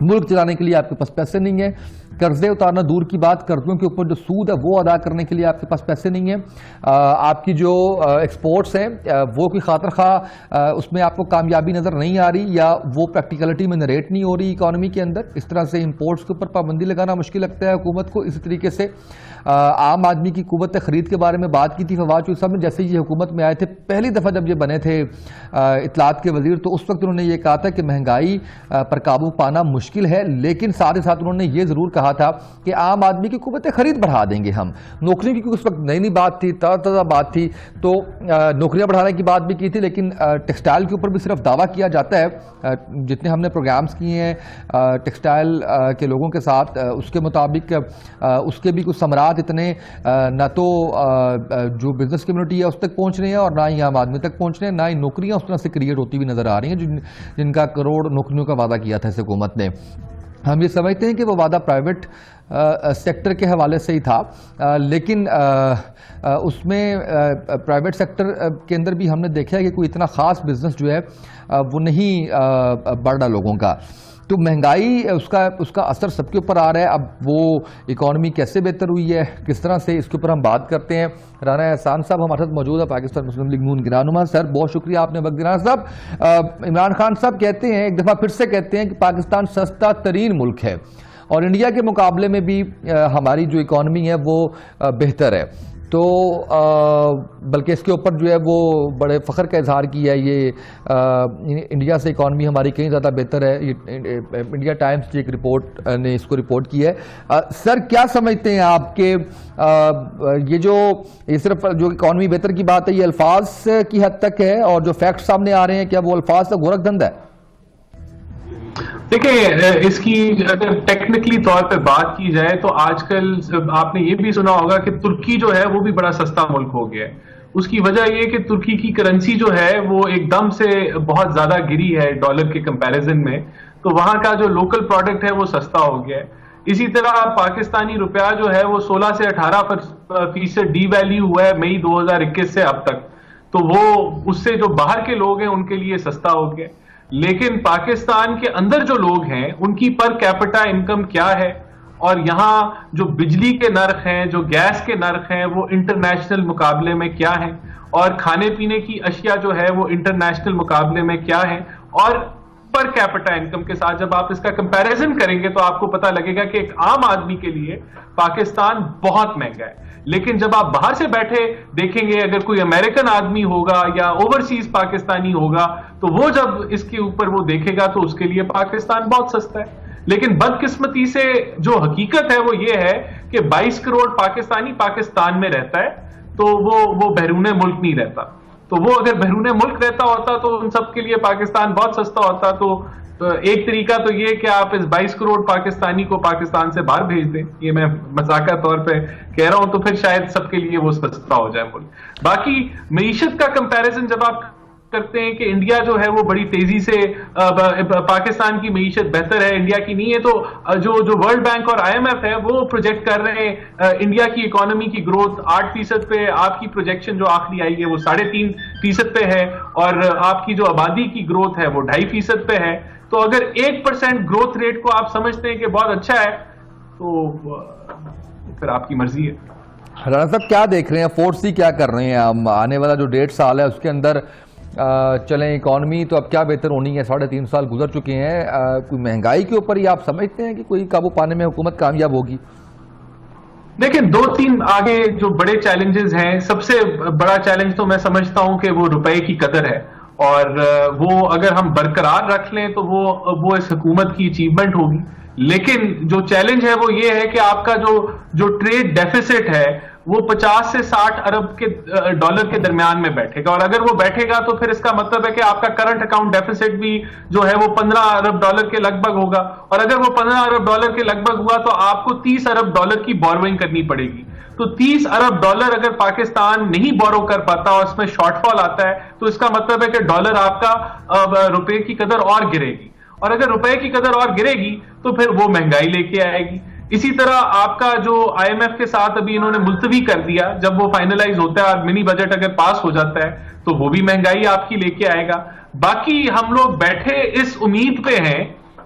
ملک چلانے کے لیے آپ کے پاس پیسے نہیں ہیں, قرضے اتارنا دور کی بات, قرضوں کے اوپر جو سود ہے وہ ادا کرنے کے لیے آپ کے پاس پیسے نہیں ہیں, آپ کی جو ایکسپورٹس ہیں وہ کوئی خاطر خواہ اس میں آپ کو کامیابی نظر نہیں آ رہی, یا وہ پریکٹیکلٹی میں نریٹ نہیں ہو رہی اکانومی کے اندر. اس طرح سے امپورٹس کے اوپر پابندی لگانا مشکل لگتا ہے حکومت کو. اسی طریقے سے عام آدمی کی قوت خرید کے بارے میں بات کی تھی فواد چودھری صاحب نے, جیسے یہ حکومت میں آئے تھے پہلی دفعہ جب یہ بنے تھے اطلاعات کے وزیر, تو اس وقت انہوں نے یہ کہا تھا کہ مہنگائی پر قابو پانا مشکل ہے, لیکن ساتھ ہی ساتھ انہوں نے یہ ضرور کہا تھا کہ عام آدمی کی قوت خرید بڑھا دیں گے ہم. نوکریوں کی اس وقت نئی بات تھی, تازہ بات تھی, تو نوکریاں بڑھانے کی بات بھی کی تھی, لیکن ٹیکسٹائل کے اوپر بھی صرف دعویٰ کیا جاتا ہے. جتنے ہم نے پروگرامز کیے ہیں ٹیکسٹائل کے لوگوں کے ساتھ, اس کے مطابق اس کے بھی کچھ ثمرات اتنے نہ تو جو بزنس کمیونٹی ہے اس تک پہنچ رہے ہیں, اور نہ ہی عام آدمی تک پہنچ رہے ہیں, نہ ہی نوکریاں اس طرح سے کریٹ ہوتی ہوئی نظر آ رہی ہیں جن کا کروڑ نوکریوں کا وعدہ کیا تھا اس حکومت نے. ہم یہ سمجھتے ہیں کہ وہ وعدہ پرائیویٹ سیکٹر کے حوالے سے ہی تھا, لیکن اس میں پرائیویٹ سیکٹر کے اندر بھی ہم نے دیکھا ہے کہ کوئی اتنا خاص بزنس جو ہے وہ نہیں بڑھ رہا لوگوں کا. تو مہنگائی اس کا اثر سب کے اوپر آ رہا ہے. اب وہ اکانومی کیسے بہتر ہوئی ہے, کس طرح سے, اس کے اوپر ہم بات کرتے ہیں. رانا احسان صاحب ہمارے ساتھ موجود ہے, پاکستان مسلم لیگ نون کے رہنما. سر بہت شکریہ آپ نے وقت دیا. صاحب عمران خان صاحب کہتے ہیں, ایک دفعہ پھر سے کہتے ہیں کہ پاکستان سستا ترین ملک ہے, اور انڈیا کے مقابلے میں بھی ہماری جو اکانومی ہے وہ بہتر ہے. تو بلکہ اس کے اوپر جو ہے وہ بڑے فخر کا اظہار کیا ہے, یہ انڈیا سے اکانومی ہماری کہیں زیادہ بہتر ہے. یہ انڈیا ٹائمز کی ایک رپورٹ نے اس کو رپورٹ کی ہے. سر کیا سمجھتے ہیں آپ کہ یہ صرف جو اکانومی بہتر کی بات ہے یہ الفاظ کی حد تک ہے, اور جو فیکٹ سامنے آ رہے ہیں کیا وہ الفاظ کا گورکھ دھند ہے؟ دیکھیں, اس کی اگر ٹیکنیکلی طور پہ بات کی جائے تو آج کل آپ نے یہ بھی سنا ہوگا کہ ترکی جو ہے وہ بھی بڑا سستا ملک ہو گیا ہے. اس کی وجہ یہ کہ ترکی کی کرنسی جو ہے وہ ایک دم سے بہت زیادہ گری ہے ڈالر کے کمپیریزن میں, تو وہاں کا جو لوکل پروڈکٹ ہے وہ سستا ہو گیا ہے. اسی طرح پاکستانی روپیہ جو ہے وہ 16 سے 18% ڈی ویلیو ہوا ہے مئی 2021 سے اب تک, تو وہ اس سے جو باہر کے لوگ ہیں ان کے لیے سستا ہو گیا. لیکن پاکستان کے اندر جو لوگ ہیں ان کی پر کیپٹا انکم کیا ہے, اور یہاں جو بجلی کے نرخ ہیں, جو گیس کے نرخ ہیں, وہ انٹرنیشنل مقابلے میں کیا ہیں, اور کھانے پینے کی اشیاء جو ہے وہ انٹرنیشنل مقابلے میں کیا ہیں, اور پر کیپٹا انکم کے ساتھ جب آپ اس کا کمپیریزن کریں گے تو آپ کو پتا لگے گا کہ ایک عام آدمی کے لیے پاکستان بہت مہنگا ہے. لیکن جب آپ باہر سے بیٹھے دیکھیں گے, اگر کوئی امریکن آدمی ہوگا یا اوورسیز پاکستانی ہوگا, تو وہ جب اس کے اوپر وہ دیکھے گا تو اس کے لیے پاکستان بہت سستا ہے. لیکن بدقسمتی سے جو حقیقت ہے وہ یہ ہے کہ 22 کروڑ پاکستانی پاکستان میں رہتا ہے, تو وہ بیرون ملک نہیں رہتا. تو وہ اگر بیرون ملک رہتا ہوتا تو ان سب کے لیے پاکستان بہت سستا ہوتا. تو ایک طریقہ تو یہ کہ آپ اس 22 کروڑ پاکستانی کو پاکستان سے باہر بھیج دیں, یہ میں مذاقہ طور پہ کہہ رہا ہوں, تو پھر شاید سب کے لیے وہ سستا ہو جائے ملک. باقی معیشت کا کمپیریزن جب آپ کرتے ہیں کہ انڈیا جو ہے وہ بڑی تیزی سے, پاکستان کی معیشت بہتر ہے انڈیا کی نہیں ہے, تو جو ورلڈ بینک اور IMF ہے وہ پروجیکٹ کر رہے ہیں انڈیا کی اکانومی کی گروتھ 8% پہ, آپ کی پروجیکشن جو آخری آئی ہے وہ 3.5% پہ ہے, اور آپ کی جو آبادی کی گروتھ ہے وہ 2.5% پہ ہے. تو اگر 1% گروتھ ریٹ کو آپ سمجھتے ہیں کہ بہت اچھا ہے تو پھر آپ کی مرضی ہے. رانا صاحب کیا دیکھ رہے ہیں, فورسی کیا کر رہے ہیں, ہم آنے والا جو 1.5 سال ہے اس کے اندر چلیں اکانومی تو اب کیا بہتر ہونی ہے, 3.5 سال گزر چکے ہیں, کوئی مہنگائی کے اوپر ہی آپ سمجھتے ہیں کہ کوئی قابو پانے میں حکومت کامیاب ہوگی؟ دیکھیں 2-3 آگے جو بڑے چیلنجز ہیں, سب سے بڑا چیلنج تو میں سمجھتا ہوں کہ وہ روپے کی قدر ہے, اور وہ اگر ہم برقرار رکھ لیں تو وہ اس حکومت کی اچیومنٹ ہوگی. لیکن جو چیلنج ہے وہ یہ ہے کہ آپ کا جو ٹریڈ ڈیفیسٹ ہے وہ 50 سے 60 ارب کے ڈالر کے درمیان میں بیٹھے گا, اور اگر وہ بیٹھے گا تو پھر اس کا مطلب ہے کہ آپ کا کرنٹ اکاؤنٹ ڈیفیسٹ بھی جو ہے وہ 15 ارب ڈالر کے لگ بھگ ہوگا, اور اگر وہ 15 ارب ڈالر کے لگ بھگ ہوا تو آپ کو 30 ارب ڈالر کی بوروئنگ کرنی پڑے گی. تو 30 ارب ڈالر اگر پاکستان نہیں بورو کر پاتا اور اس میں شارٹ فال آتا ہے تو اس کا مطلب ہے کہ ڈالر آپ کا روپے کی قدر اور گرے گی, اور اگر روپے کی قدر اور گرے گی تو پھر وہ مہنگائی لے کے آئے گی. اسی طرح آپ کا جو IMF کے ساتھ ابھی انہوں نے ملتوی کر دیا, جب وہ فائنلائز ہوتا ہے اور منی بجٹ اگر پاس ہو جاتا ہے تو وہ بھی مہنگائی آپ کی لے کے آئے گا. باقی ہم لوگ بیٹھے اس امید پہ ہیں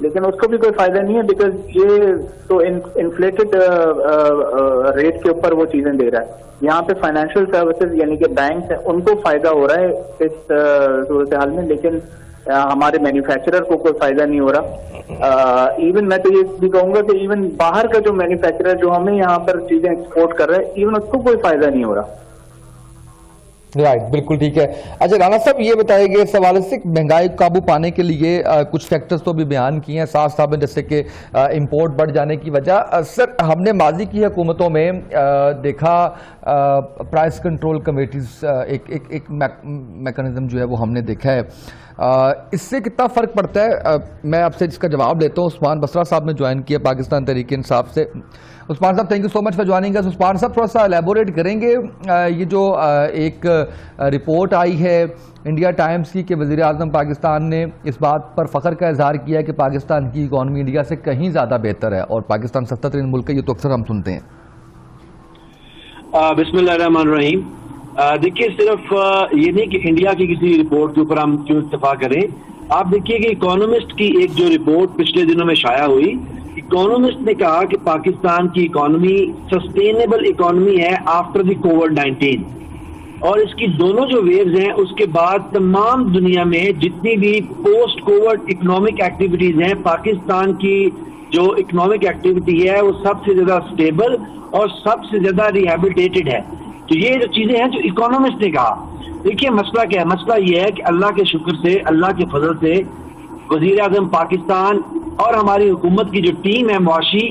لیکن اس کو بھی کوئی فائدہ نہیں ہے بیکاز یہ تو انفلیٹڈ ریٹ کے اوپر وہ چیزیں دے رہا ہے. یہاں پہ فائنینشیل سروسز یعنی کہ بینک ہیں ان کو فائدہ ہو رہا ہے اس صورتحال میں, لیکن ہمارے مینوفیکچرر کو کوئی فائدہ نہیں ہو رہا. ایون میں تو یہ بھی کہوں گا کہ ایون باہر کا جو مینوفیکچرر جو ہمیں یہاں پر چیزیں ایکسپورٹ کر رہا ہے ایون اس کو کوئی فائدہ نہیں ہو رہا. رائٹ, بالکل ٹھیک ہے. اچھا رانا صاحب یہ بتائیے کہ اس حوالے سے مہنگائی کو قابو پانے کے لیے کچھ فیکٹرز تو بھی بیان کیے ہیں ساتھ صاحب نے, جیسے کہ امپورٹ بڑھ جانے کی وجہ. سر ہم نے ماضی کی حکومتوں میں دیکھا پرائس کنٹرول کمیٹیز ایک میکانزم جو ہے وہ ہم نے دیکھا ہے. اس سے کتنا فرق پڑتا ہے؟ میں آپ سے اس کا جواب لیتا ہوں. عثمان بسرا صاحب نے جوائن کیا پاکستان تحریک انصاف سے. عثمان صاحب thank you so much for joining us. Usman صاحب تھوڑا سا الیبوریٹ کریں گے یہ جو ایک رپورٹ آئی ہے انڈیا ٹائمز کی کہ وزیر اعظم پاکستان نے اس بات پر فخر کا اظہار کیا ہے کہ پاکستان کی اکانومی انڈیا سے کہیں زیادہ بہتر ہے اور پاکستان سستا ترین ملک ہے. یہ تو اکثر ہم سنتے ہیں. بسم اللہ الرحمن الرحیم. دیکھیے صرف یہ نہیں کہ انڈیا کی کسی رپورٹ کے اوپر ہم کیوں اتفاق کریں. آپ دیکھیے کہ اکانومسٹ کی ایک جو رپورٹ پچھلے دنوں میں شائع ہوئی, اکانومسٹ نے کہا کہ پاکستان کی اکانومی سسٹینیبل اکانومی ہے آفٹر دی کووڈ-19, اور اس کی دونوں جو ویوز ہیں اس کے بعد تمام دنیا میں جتنی بھی پوسٹ کووڈ اکنامک ایکٹیویٹیز ہیں پاکستان کی جو اکنامک ایکٹیویٹی ہے وہ سب سے زیادہ سٹیبل اور سب سے زیادہ ریہیبلیٹیٹڈ ہے. تو یہ جو چیزیں ہیں جو اکانومسٹ نے کہا. دیکھیے مسئلہ کیا ہے؟ مسئلہ یہ ہے کہ اللہ کے شکر سے, اللہ کے فضل سے وزیر اعظم پاکستان اور ہماری حکومت کی جو ٹیم ہے معاشی,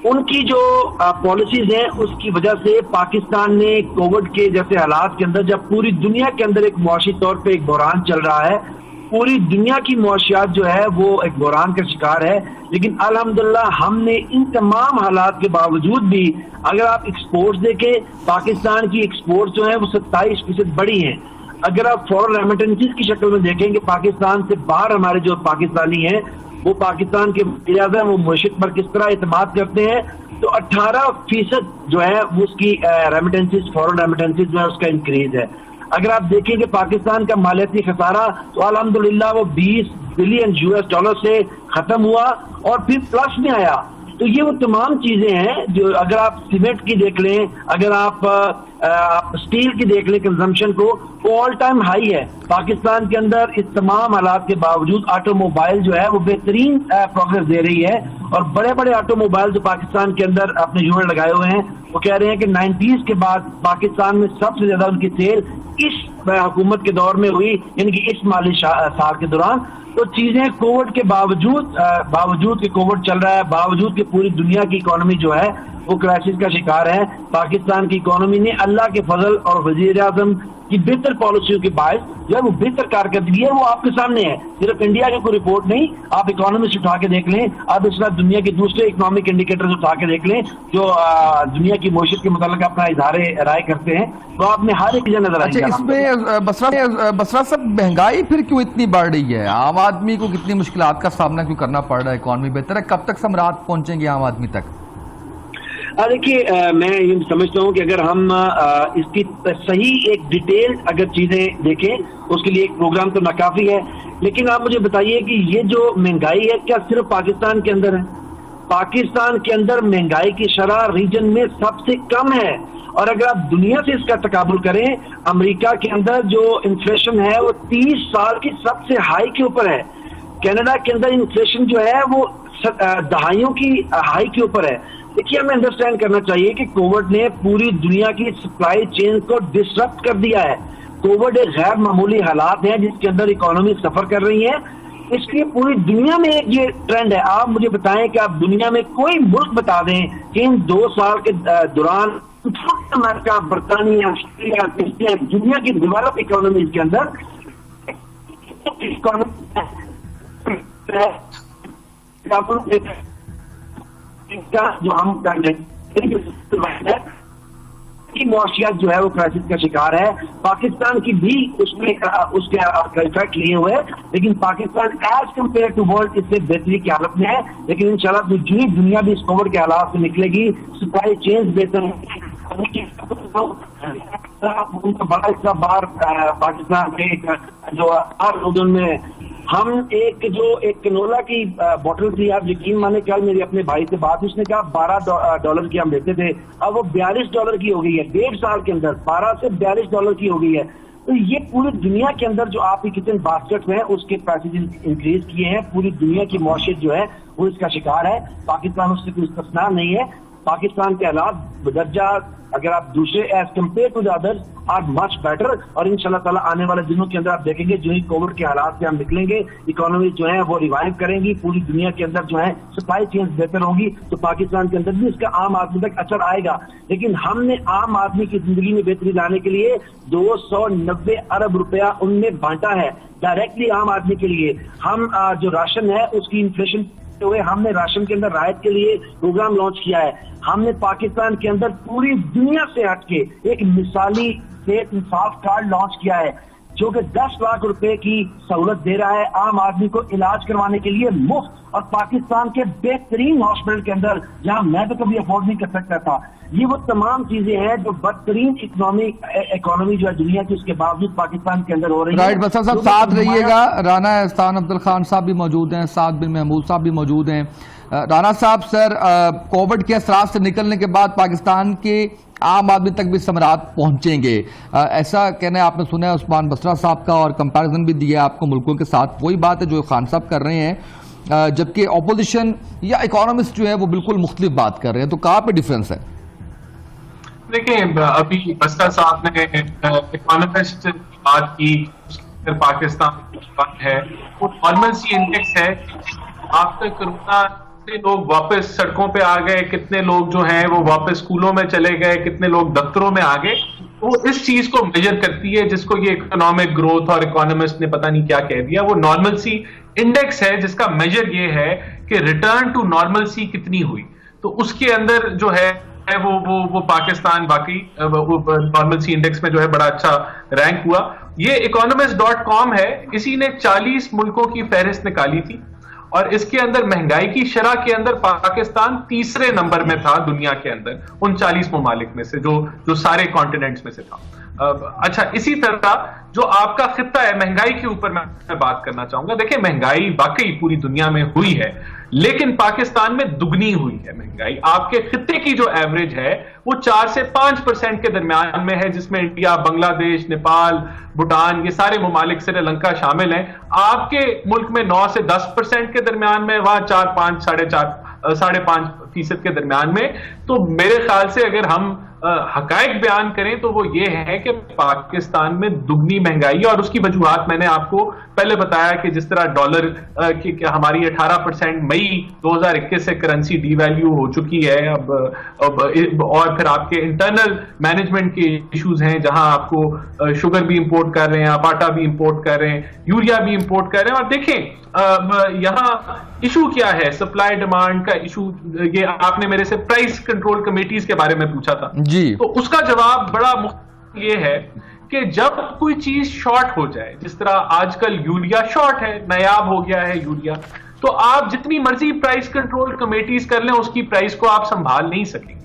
ان کی جو پالیسیز ہیں اس کی وجہ سے پاکستان نے کووڈ کے جیسے حالات کے اندر, جب پوری دنیا کے اندر ایک معاشی طور پہ ایک بحران چل رہا ہے, پوری دنیا کی معاشیات جو ہے وہ ایک بحران کا شکار ہے, لیکن الحمدللہ ہم نے ان تمام حالات کے باوجود بھی, اگر آپ ایکسپورٹس دیکھیں پاکستان کی ایکسپورٹس جو ہیں وہ 27% بڑی ہیں. اگر آپ فورن ریمیٹنسز کی شکل میں دیکھیں کہ پاکستان سے باہر ہمارے جو پاکستانی ہیں وہ پاکستان کے وزیر اعظم وہ معیشت پر کس طرح اعتماد کرتے ہیں, تو 18% جو ہے وہ اس کی ریمیٹنسز, فورن ریمیٹنسز جو ہے اس کا انکریز ہے. اگر آپ دیکھیں کہ پاکستان کا مالیاتی خسارہ تو الحمدللہ وہ $20 بلین سے ختم ہوا اور پھر پلس میں آیا. تو یہ وہ تمام چیزیں ہیں جو اگر آپ سیمنٹ کی دیکھ لیں, اگر آپ اسٹیل کی دیکھ لیں کنزمپشن کو, وہ آل ٹائم ہائی ہے پاکستان کے اندر. اس تمام حالات کے باوجود آٹو موبائل جو ہے وہ بہترین پروگرس دے رہی ہے, اور بڑے بڑے آٹو موبائل جو پاکستان کے اندر اپنے یونٹ لگائے ہوئے ہیں وہ کہہ رہے ہیں کہ 90s کے بعد پاکستان میں سب سے زیادہ ان کی سیل اس حکومت کے دور میں ہوئی, یعنی کہ اس مالی سال کے دوران. تو چیزیں کووڈ کے باوجود کہ کووڈ چل رہا ہے, باوجود کہ پوری دنیا کی اکانومی جو ہے وہ کرائسس کا شکار ہے, پاکستان کی اکانومی نے اللہ کے فضل اور وزیر اعظم کی بہتر پالیسیوں کے باعث جو ہے وہ بہتر کارکردگی ہے, وہ آپ کے سامنے ہے. صرف انڈیا کی کوئی رپورٹ نہیں, آپ اکانومسٹ اٹھا کے دیکھ لیں, آپ اس وقت دنیا کے دوسرے اکنامک انڈیکیٹرز اٹھا کے دیکھ لیں جو دنیا کی معیشت کے متعلق اپنا اظہار رائے کرتے ہیں, تو آپ نے ہر ایک چیز نظر آئی. اس میں بسرا صاحب مہنگائی پھر کیوں اتنی بڑھ رہی ہے؟ عام آدمی کو کتنی مشکلات کا سامنا کیوں کرنا پڑ رہا ہے؟ اکانومی بہتر ہے, کب تک ثمرات پہنچیں گے عام آدمی تک؟ دیکھیے میں یہ سمجھتا ہوں کہ اگر ہم اس کی صحیح ایک ڈیٹیل اگر چیزیں دیکھیں اس کے لیے ایک پروگرام تو ناکافی ہے, لیکن آپ مجھے بتائیے کہ یہ جو مہنگائی ہے کیا صرف پاکستان کے اندر ہے؟ پاکستان کے اندر مہنگائی کی شرح ریجن میں سب سے کم ہے, اور اگر آپ دنیا سے اس کا تقابل کریں, امریکہ کے اندر جو انفلیشن ہے وہ 30 سال کی سب سے ہائی کے اوپر ہے, کینیڈا کے اندر انفلیشن جو ہے وہ دہائیوں کی ہائی کے اوپر ہے. دیکھیے ہمیں انڈرسٹینڈ کرنا چاہیے کہ کووڈ نے پوری دنیا کی سپلائی چین کو ڈسرپٹ کر دیا ہے. کووڈ ایک غیر معمولی حالات ہیں جس کے اندر اکانومی سفر کر رہی ہے, اس لیے پوری دنیا میں ایک یہ ٹرینڈ ہے. آپ مجھے بتائیں کہ آپ دنیا میں کوئی ملک بتا دیں کہ ان 2 سال کے دوران امریکہ, برطانیہ, آسٹریلیا, دنیا کی ڈیولپ اکانومیز کے اندر جو ہم کر لیں کی معاشیات جو ہے وہ کرائسس کا شکار ہے. پاکستان کی بھی اس میں اس کے افیکٹ لیے ہوئے, لیکن Pakistan as compare to world اس سے بہتری کی حالت میں ہے. لیکن انشاءاللہ جتنی دنیا بھی اس کووڈ کے حالات سے نکلے گی, سپلائی چینز بہتر ان کا بڑا حصہ باہر پاکستان کے جو 8 روزن میں ہم ایک کنولا کی بوٹل تھی، آپ یقین مانے کل میری اپنے بھائی سے بات، اس نے کہا $12 کی ہم لیتے تھے، اب وہ $42 کی ہو گئی ہے، 1.5 سال کے اندر 12 سے $42 کی ہو گئی ہے. تو یہ پوری دنیا کے اندر جو آپ کی کچن باسکٹ ہیں اس کے پیسز انکریز کیے ہیں. پوری دنیا کی معیشت جو ہے وہ اس کا شکار ہے. پاکستان اس سے کوئی استثنا نہیں ہے. پاکستان کے حالات بدرجہ اگر آپ دوسرے as compare to others are much better, اور ان شاء اللہ تعالیٰ آنے والے دنوں کے اندر آپ دیکھیں گے جو ہی کووڈ کے حالات سے ہم نکلیں گے، اکانومی جو ہے وہ ریوائیو کریں گی، پوری دنیا کے اندر جو ہے سپلائی چینز بہتر ہوں گی، تو پاکستان کے اندر بھی اس کا عام آدمی تک اثر آئے گا. لیکن ہم نے عام آدمی کی زندگی میں بہتری لانے کے لیے 290 ارب روپیہ ان میں بانٹا ہے ڈائریکٹلی عام آدمی کے لیے. ہم جو راشن ہے اس کی انفلیشن ہوئے ہم نے راشن کے اندر رعایت کے لیے پروگرام لانچ کیا ہے. ہم نے پاکستان کے اندر پوری دنیا سے ہٹ کے ایک مثالی صحت انصاف کارڈ لانچ کیا ہے جو کہ 10 لاکھ روپے کی سہولت دے رہا ہے عام آدمی کو علاج کروانے کے لیے مفت، اور پاکستان کے بہترین ہاسپٹل کے اندر جہاں میں تو کبھی افورڈ نہیں کر سکتا تھا. یہ وہ تمام چیزیں ہیں جو بدترین اکانومی جو ہے دنیا کی، اس کے باوجود پاکستان کے اندر ہو رہی ہے. رائٹ بسر صاحب ساتھ رہیے گا. رانا احسان عبد الخان صاحب بھی موجود ہیں، سعد بن محمود صاحب بھی موجود ہیں. رانا صاحب سر، کووڈ کے اثرات سے نکلنے کے بعد پاکستان کے عام آدمی تک بھی ثمرات پہنچیں گے، ایسا کہنا آپ نے سنا ہے عثمان بسرا صاحب کا، اور کمپیرزن بھی دیا آپ کو ملکوں کے ساتھ. وہی بات ہے جو خان صاحب کر رہے ہیں، جبکہ اپوزیشن یا اکانومسٹ جو ہے وہ بالکل مختلف بات کر رہے ہیں. تو کہاں پہ ڈیفرنس ہے؟ دیکھیں ابھی بسرا صاحب نے اکانومسٹ کی بات کی، پاکستان کی بات ہے وہ نارملسی انڈیکس ہے. آفٹر کرونا کتنے لوگ واپس سڑکوں پہ آ گئے، کتنے لوگ جو ہیں وہ واپس اسکولوں میں چلے گئے، کتنے لوگ دفتروں میں آ گئے، وہ اس چیز کو میجر کرتی ہے جس کو یہ اکنامک گروتھ اور اکانومسٹ نے پتہ نہیں کیا کہہ دیا. وہ نارملسی انڈیکس ہے جس کا میجر یہ ہے کہ ریٹرن ٹو نارملسی کتنی ہوئی. تو اس کے اندر جو ہے وہ پاکستان باقی نارملسی انڈیکس میں جو ہے بڑا اچھا رینک ہوا. یہ economist.com ہے، اسی نے 40 ملکوں کی فہرست نکالی تھی، اور اس کے اندر مہنگائی کی شرح کے اندر پاکستان تیسرے نمبر میں تھا دنیا کے اندر ان 40 ممالک میں سے جو سارے کانٹیننٹس میں سے تھا. اچھا، اسی طرح جو آپ کا خطہ ہے مہنگائی کے اوپر میں بات کرنا چاہوں گا. دیکھیں مہنگائی واقعی پوری دنیا میں ہوئی ہے، لیکن پاکستان میں دگنی ہوئی ہے مہنگائی. آپ کے خطے کی جو ایوریج ہے وہ 4 سے 5% کے درمیان میں ہے، جس میں انڈیا، بنگلہ دیش، نیپال، بھوٹان، یہ سارے ممالک، سری لنکا شامل ہیں. آپ کے ملک میں 9 سے 10% کے درمیان میں، وہاں 4.5% کے درمیان میں. تو میرے خیال سے اگر ہم حقائق بیان کریں تو وہ یہ ہے کہ پاکستان میں دگنی مہنگائی، اور اس کی وجوہات میں نے آپ کو پہلے بتایا کہ جس طرح ڈالر کی ہماری 18% مئی 2021 سے کرنسی ڈی ویلیو ہو چکی ہے اب، اور پھر آپ کے انٹرنل مینجمنٹ کے ایشوز ہیں جہاں آپ کو شوگر بھی امپورٹ کر رہے ہیں، آپ آٹا بھی امپورٹ کر رہے ہیں، یوریا بھی امپورٹ کر رہے ہیں. اور دیکھیں یہاں ایشو کیا ہے، سپلائی ڈیمانڈ کا ایشو. یہ آپ نے میرے سے پرائس کنٹرول کمیٹیز کے بارے میں پوچھا تھا جی، تو اس کا جواب بڑا مختلف یہ ہے کہ جب کوئی چیز شارٹ ہو جائے، جس طرح آج کل یوریا شارٹ ہے، نایاب ہو گیا ہے یوریا، تو آپ جتنی مرضی پرائس کنٹرول کمیٹیز کر لیں اس کی پرائس کو آپ سنبھال نہیں سکیں گے.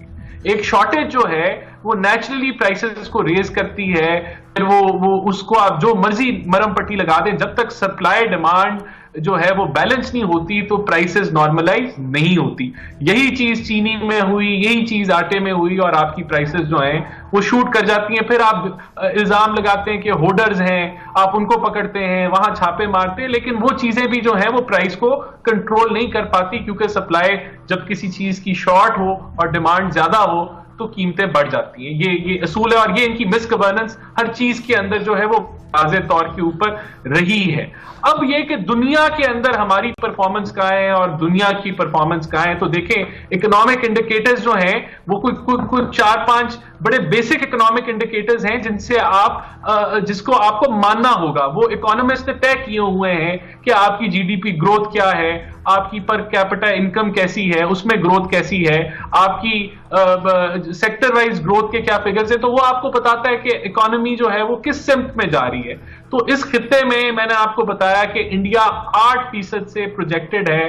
ایک شارٹیج جو ہے وہ نیچرلی پرائسز کو ریز کرتی ہے، پھر وہ اس کو آپ جو مرضی مرم پٹی لگا دیں، جب تک سپلائی ڈیمانڈ جو ہے وہ بیلنس نہیں ہوتی تو پرائسز نارملائز نہیں ہوتی. یہی چیز چینی میں ہوئی، یہی چیز آٹے میں ہوئی، اور آپ کی پرائسز جو ہیں وہ شوٹ کر جاتی ہیں. پھر آپ الزام لگاتے ہیں کہ ہولڈرز ہیں، آپ ان کو پکڑتے ہیں، وہاں چھاپے مارتے ہیں، لیکن وہ چیزیں بھی جو ہیں وہ پرائس کو کنٹرول نہیں کر پاتی، کیونکہ سپلائی جب کسی چیز کی شارٹ ہو اور ڈیمانڈ زیادہ ہو تو قیمتیں بڑھ جاتی ہیں. یہ اصول ہے، اور یہ ان کی مس گورننس ہر چیز کے اندر جو ہے وہ واضح طور کے اوپر رہی ہے. اب یہ کہ دنیا کے اندر ہماری پرفارمنس کہاں ہے اور دنیا کی پرفارمنس کہاں ہے، تو دیکھیں اکنامک انڈیکیٹرز جو ہیں وہ کوئی 4-5 بڑے بیسک اکنامک انڈیکیٹرز ہیں جس کو آپ کو ماننا ہوگا. وہ اکانومسٹ نے طے کیے ہوئے ہیں کہ آپ کی GDP گروتھ کیا ہے، آپ کی پر کیپٹا انکم کیسی ہے، اس میں گروتھ کیسی ہے، آپ کی سیکٹر وائز گروتھ کے کیا فگرز ہیں. تو وہ آپ کو بتاتا ہے کہ اکانومی جو ہے وہ کس سمت میں جا رہی ہے. تو اس خطے میں نے آپ کو بتایا کہ انڈیا 8% سے پروجیکٹڈ ہے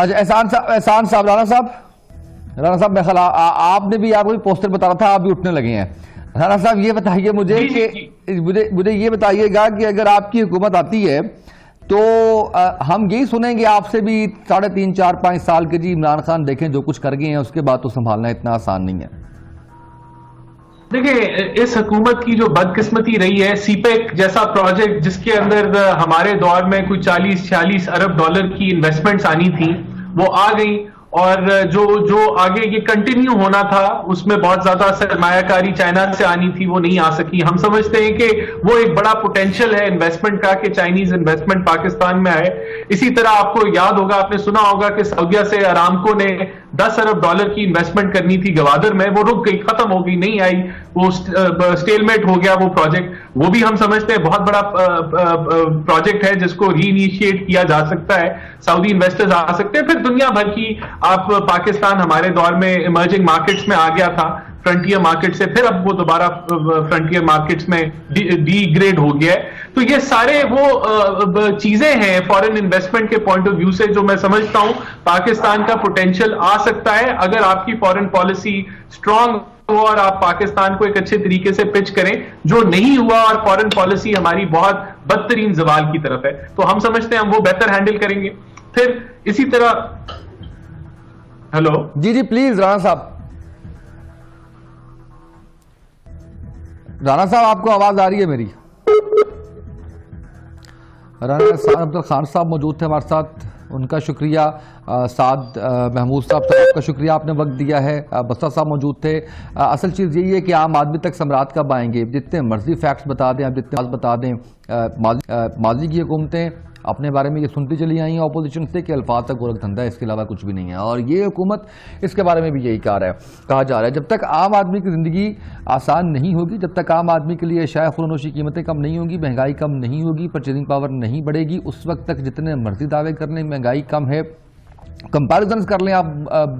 اچھا احسان صاحب رانا صاحب میں خیال آپ نے بھی، آپ کو بھی پوسٹر بتا رہا تھا، آپ بھی اٹھنے لگے ہیں. رانا صاحب یہ بتائیے مجھے کہ مجھے یہ بتائیے گا کہ اگر آپ کی حکومت آتی ہے تو ہم یہی سنیں گے آپ سے بھی 3.5 4 5 سال کے جی عمران خان دیکھیں جو کچھ کر گئے ہیں اس کے بعد تو سنبھالنا اتنا آسان نہیں ہے. دیکھیں اس حکومت کی جو بدقسمتی رہی ہے، سی پیک جیسا پروجیکٹ جس کے اندر ہمارے دور میں کوئی 40-46 ارب ڈالر کی انویسٹمنٹس آنی تھی وہ آ گئی، اور جو آگے یہ کنٹینیو ہونا تھا اس میں بہت زیادہ سرمایہ کاری چائنا سے آنی تھی، وہ نہیں آ سکی. ہم سمجھتے ہیں کہ وہ ایک بڑا پوٹینشیل ہے انویسٹمنٹ کا کہ چائنیز انویسٹمنٹ پاکستان میں آئے. اسی طرح آپ کو یاد ہوگا، آپ نے سنا ہوگا کہ سعودیہ سے ارامکو نے 10 ارب ڈالر کی انویسٹمنٹ کرنی تھی گوادر میں، وہ رک گئی، ختم ہو گئی، نہیں آئی، وہ سٹیل میٹ ہو گیا وہ پروجیکٹ. وہ بھی ہم سمجھتے ہیں بہت بڑا پروجیکٹ ہے جس کو ری انیشیٹ کیا جا سکتا ہے، سعودی انویسٹرز آ سکتے ہیں. پھر دنیا بھر کی آپ پاکستان ہمارے دور میں ایمرجنگ مارکیٹس میں آ گیا تھا فرنٹیئر مارکیٹ سے، پھر اب وہ دوبارہ فرنٹیئر مارکیٹس میں ڈی گریڈ ہو گیا ہے. تو یہ سارے وہ چیزیں ہیں فارن انویسٹمنٹ کے پوائنٹ آف ویو سے جو میں سمجھتا ہوں پاکستان کا پوٹینشیل آ سکتا ہے اگر آپ کی فارن پالیسی اسٹرانگ ہو اور آپ پاکستان کو ایک اچھے طریقے سے پچ کریں. جو نہیں ہوا اور فارن پالیسی ہماری بہت بدترین زوال کی طرف ہے، تو ہم سمجھتے ہیں ہم وہ بہتر ہینڈل کریں گے. پھر اسی طرح ہیلو جی پلیز رانا صاحب آپ کو آواز آ رہی ہے میری؟ رانا عبد الخان صاحب موجود تھے ہمارے ساتھ، ان کا شکریہ. سعد محمود صاحب کا شکریہ، آپ نے وقت دیا ہے. بسطہ صاحب موجود تھے. اصل چیز یہی ہے کہ عام آدمی تک سمراٹ کب آئیں گے؟ جتنے مرضی فیکٹس بتا دیں، جتنے بتا دیں. ماضی کی حکومتیں اپنے بارے میں یہ سنتی چلی آئی ہیں اپوزیشن سے کہ الفاظ تک گورکھ دھندا ہے، اس کے علاوہ کچھ بھی نہیں ہے. اور یہ حکومت اس کے بارے میں بھی یہی کہا جا رہا ہے جب تک عام آدمی کی زندگی آسان نہیں ہوگی، جب تک عام آدمی کے لیے اشیاء خوردنوشی قیمتیں کم نہیں ہوگی، مہنگائی کم نہیں ہوگی، پرچیزنگ پاور نہیں بڑھے گی، اس وقت تک جتنے مرضی دعوے کر لیں مہنگائی کم ہے، کمپیریزنز کر لیں آپ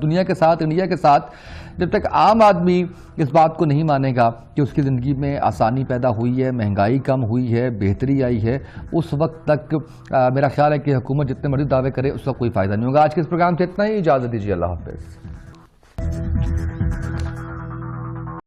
دنیا کے ساتھ، انڈیا کے ساتھ، جب تک عام آدمی اس بات کو نہیں مانے گا کہ اس کی زندگی میں آسانی پیدا ہوئی ہے، مہنگائی کم ہوئی ہے، بہتری آئی ہے، اس وقت تک میرا خیال ہے کہ حکومت جتنے مرضی دعوے کرے اس کا کوئی فائدہ نہیں ہوگا. آج کے اس پروگرام سے اتنا ہی، اجازت دیجیے، اللہ حافظ.